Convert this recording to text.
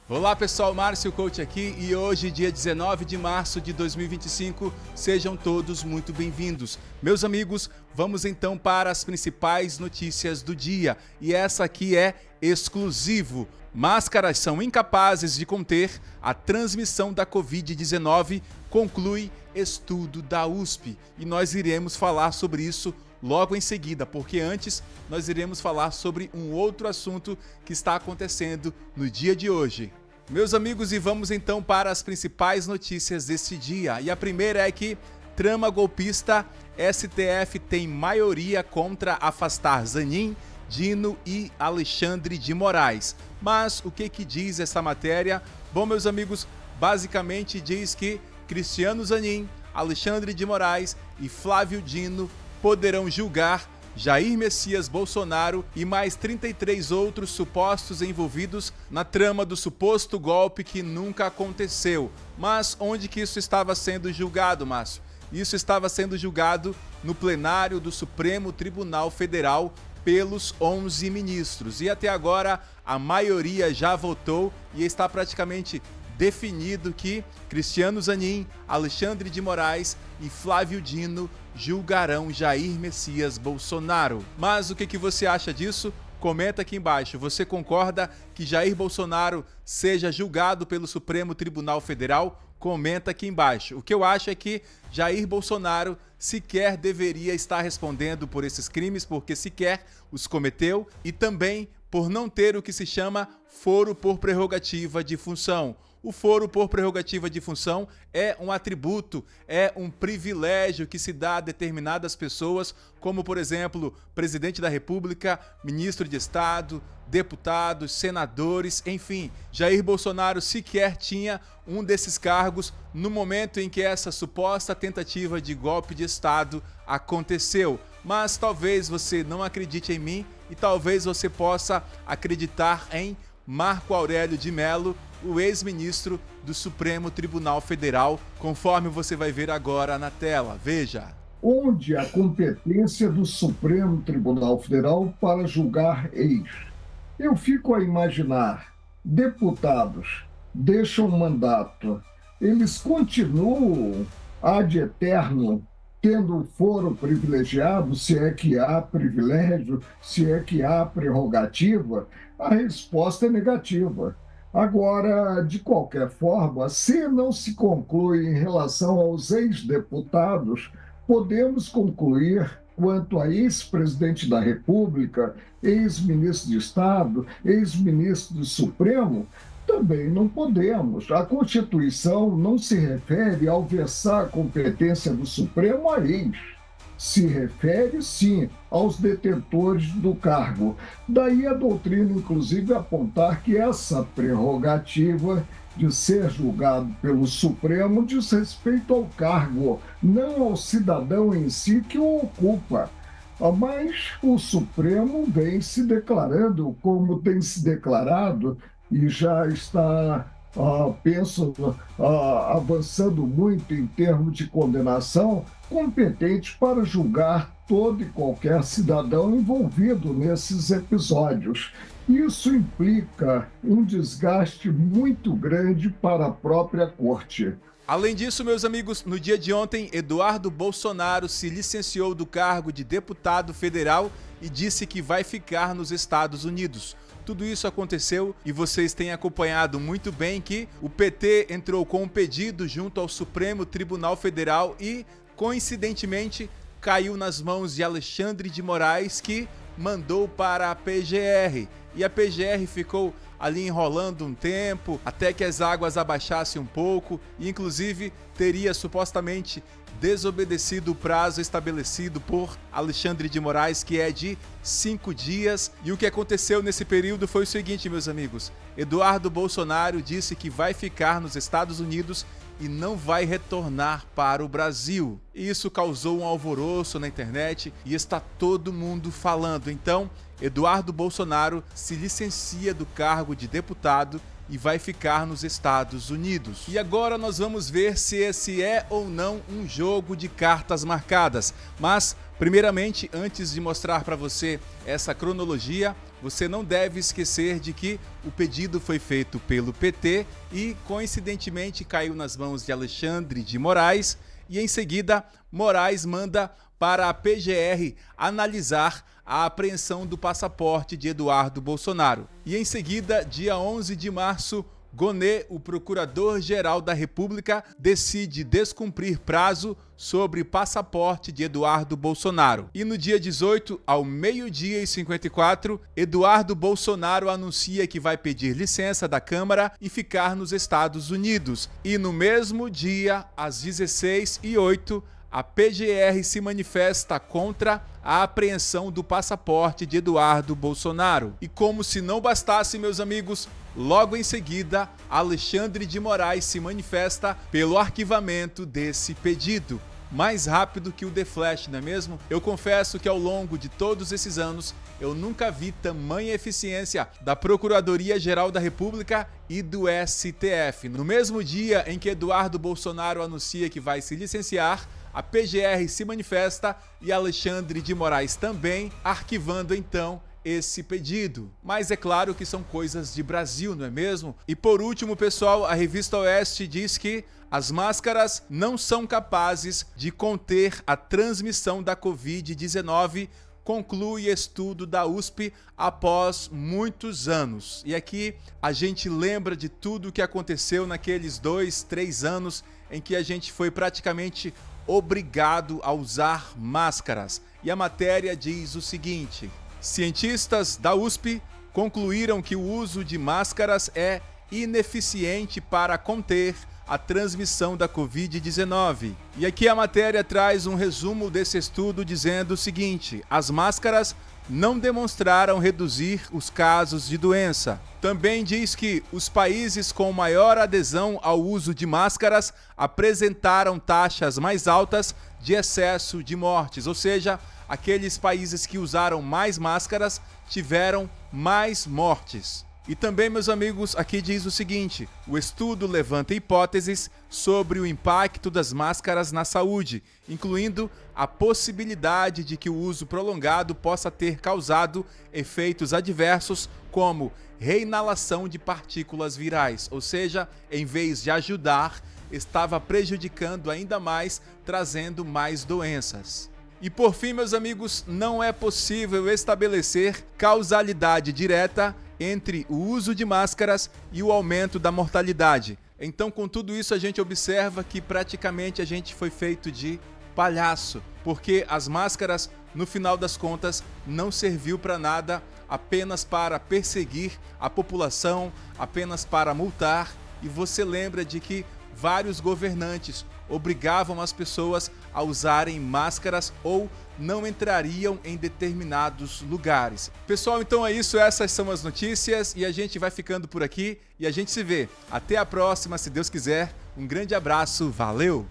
Olá pessoal, Márcio Coach aqui e hoje, dia 19 de março de 2025, sejam todos muito bem-vindos. Meus amigos, vamos então para as principais notícias do dia e essa aqui é exclusivo. Máscaras são incapazes de conter a transmissão da Covid-19, conclui estudo da USP e nós iremos falar sobre isso logo em seguida, porque antes nós iremos falar sobre um outro assunto que está acontecendo no dia de hoje. Meus amigos, e vamos então para as principais notícias deste dia. E a primeira é que trama golpista, STF tem maioria contra afastar Zanin, Dino e Alexandre de Moraes. Mas o que diz essa matéria? Bom, meus amigos, basicamente diz que Cristiano Zanin, Alexandre de Moraes e Flávio Dino poderão julgar Jair Messias Bolsonaro e mais 33 outros supostos envolvidos na trama do suposto golpe que nunca aconteceu. Mas onde que isso estava sendo julgado, Márcio? Isso estava sendo julgado no plenário do Supremo Tribunal Federal pelos 11 ministros. E até agora a maioria já votou e está praticamente definido que Cristiano Zanin, Alexandre de Moraes e Flávio Dino julgarão Jair Messias Bolsonaro. Mas o que você acha disso? Comenta aqui embaixo. Você concorda que Jair Bolsonaro seja julgado pelo Supremo Tribunal Federal? Comenta aqui embaixo. O que eu acho é que Jair Bolsonaro sequer deveria estar respondendo por esses crimes, porque sequer os cometeu, e também por não ter o que se chama foro por prerrogativa de função. O foro por prerrogativa de função é um atributo, é um privilégio que se dá a determinadas pessoas, como, por exemplo, presidente da República, ministro de Estado, deputados, senadores, enfim. Jair Bolsonaro sequer tinha um desses cargos no momento em que essa suposta tentativa de golpe de Estado aconteceu. Mas talvez você não acredite em mim e talvez você possa acreditar em Marco Aurélio de Mello, o ex-ministro do Supremo Tribunal Federal, conforme você vai ver agora na tela. Veja. Onde a competência do Supremo Tribunal Federal para julgar ex? Eu fico a imaginar, deputados deixam o mandato, eles continuam ad eterno tendo foro privilegiado, se é que há privilégio, se é que há prerrogativa? A resposta é negativa. Agora, de qualquer forma, se não se conclui em relação aos ex-deputados, podemos concluir quanto a ex-presidente da República, ex-ministro de Estado, ex-ministro do Supremo, também não podemos. A Constituição não se refere ao versar a competência do Supremo a ex. Se refere, sim, aos detentores do cargo. Daí a doutrina, inclusive, apontar que essa prerrogativa de ser julgado pelo Supremo diz respeito ao cargo, não ao cidadão em si que o ocupa. Mas o Supremo vem se declarando como tem se declarado e já está, penso, avançando muito em termos de condenação, competente para julgar todo e qualquer cidadão envolvido nesses episódios. Isso implica um desgaste muito grande para a própria corte. Além disso, meus amigos, no dia de ontem, Eduardo Bolsonaro se licenciou do cargo de deputado federal e disse que vai ficar nos Estados Unidos. Tudo isso aconteceu e vocês têm acompanhado muito bem que o PT entrou com um pedido junto ao Supremo Tribunal Federal e, coincidentemente, caiu nas mãos de Alexandre de Moraes, que mandou para a PGR. E a PGR ficou ali enrolando um tempo, até que as águas abaixassem um pouco, e inclusive teria supostamente desobedecido o prazo estabelecido por Alexandre de Moraes, que é de 5 dias. E o que aconteceu nesse período foi o seguinte, meus amigos. Eduardo Bolsonaro disse que vai ficar nos Estados Unidos e não vai retornar para o Brasil. E isso causou um alvoroço na internet e está todo mundo falando. Então, Eduardo Bolsonaro se licencia do cargo de deputado e vai ficar nos Estados Unidos. E agora nós vamos ver se esse é ou não um jogo de cartas marcadas. Mas, primeiramente, antes de mostrar para você essa cronologia, você não deve esquecer de que o pedido foi feito pelo PT e, coincidentemente, caiu nas mãos de Alexandre de Moraes e, em seguida, Moraes manda para a PGR analisar a apreensão do passaporte de Eduardo Bolsonaro. E, em seguida, dia 11 de março, Gonê, o Procurador-Geral da República, decide descumprir prazo sobre passaporte de Eduardo Bolsonaro. E no dia 18, ao 12h54, Eduardo Bolsonaro anuncia que vai pedir licença da Câmara e ficar nos Estados Unidos. E no mesmo dia, às 16h08, a PGR se manifesta contra a apreensão do passaporte de Eduardo Bolsonaro. E como se não bastasse, meus amigos, logo em seguida, Alexandre de Moraes se manifesta pelo arquivamento desse pedido. Mais rápido que o The Flash, não é mesmo? Eu confesso que ao longo de todos esses anos, eu nunca vi tamanha eficiência da Procuradoria-Geral da República e do STF. No mesmo dia em que Eduardo Bolsonaro anuncia que vai se licenciar, a PGR se manifesta e Alexandre de Moraes também, arquivando então esse pedido. Mas é claro que são coisas de Brasil, não é mesmo? E por último, pessoal, a revista Oeste diz que as máscaras não são capazes de conter a transmissão da Covid-19, conclui estudo da USP após muitos anos. E aqui a gente lembra de tudo o que aconteceu naqueles 2, 3 anos em que a gente foi praticamente obrigado a usar máscaras. E a matéria diz o seguinte: cientistas da USP concluíram que o uso de máscaras é ineficiente para conter a transmissão da Covid-19. E aqui a matéria traz um resumo desse estudo dizendo o seguinte: as máscaras não demonstraram reduzir os casos de doença. Também diz que os países com maior adesão ao uso de máscaras apresentaram taxas mais altas de excesso de mortes, ou seja, aqueles países que usaram mais máscaras tiveram mais mortes. E também, meus amigos, aqui diz o seguinte: o estudo levanta hipóteses sobre o impacto das máscaras na saúde, incluindo a possibilidade de que o uso prolongado possa ter causado efeitos adversos como reinalação de partículas virais, ou seja, em vez de ajudar, estava prejudicando ainda mais, trazendo mais doenças. E por fim, meus amigos, não é possível estabelecer causalidade direta entre o uso de máscaras e o aumento da mortalidade. Então, com tudo isso, a gente observa que praticamente a gente foi feito de palhaço, porque as máscaras, no final das contas, não serviu para nada, apenas para perseguir a população, apenas para multar. E você lembra de que vários governantes obrigavam as pessoas a usarem máscaras ou não entrariam em determinados lugares. Pessoal, então é isso, essas são as notícias e a gente vai ficando por aqui e a gente se vê. Até a próxima, se Deus quiser. Um grande abraço, valeu!